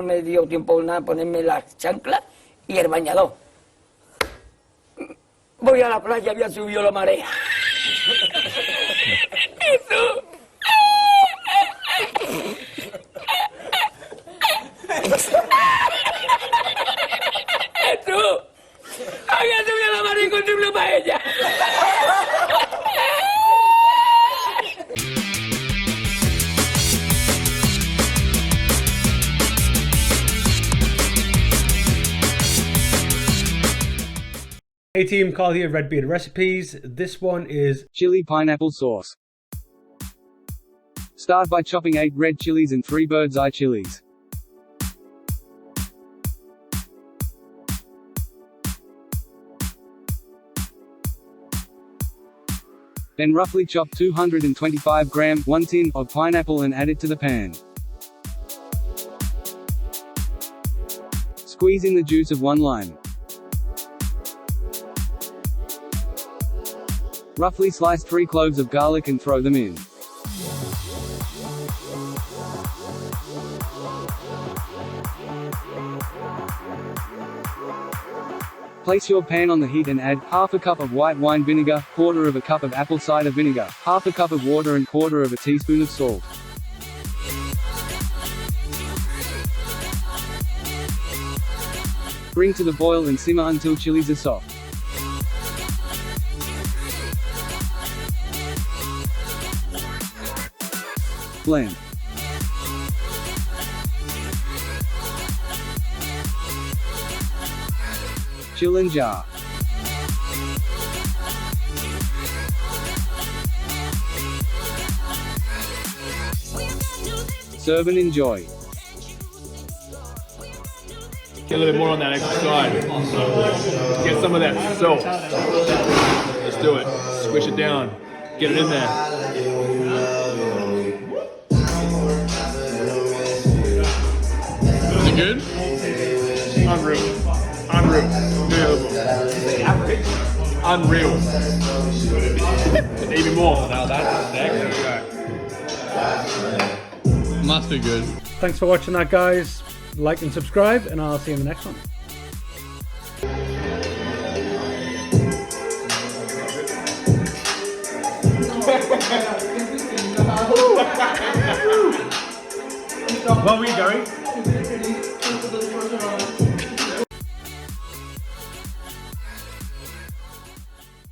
Me dio tiempo nada ponerme las chanclas y el bañador. Voy a la playa, había subido la marea. Jesús. Jesús. Había subido la marea y encontré una paella. Hey team, Carl here, Red Beard Recipes. This one is Chilli Pineapple Sauce. Start by chopping 8 red chilies and 3 bird's eye chilies. Then roughly chop 225 gram, 1 tin, of pineapple and add it to the pan. Squeeze in the juice of 1 lime. Roughly slice 3 cloves of garlic and throw them in. Place your pan on the heat and add half a cup of white wine vinegar, quarter of a cup of apple cider vinegar, half a cup of water and quarter of a teaspoon of salt. Bring to the boil and simmer until chilies are soft. Blend. Chill and jar. Serve and enjoy. Get a little bit more on that extra side. Get some of that salt. Let's do it. Squish it down. Get it in there. Is it good? Unreal. Unreal. Unreal. Even more. Now that's next. Must be good. Thanks for watching that, guys. Like and subscribe, and I'll see you in the next one. Where are we going?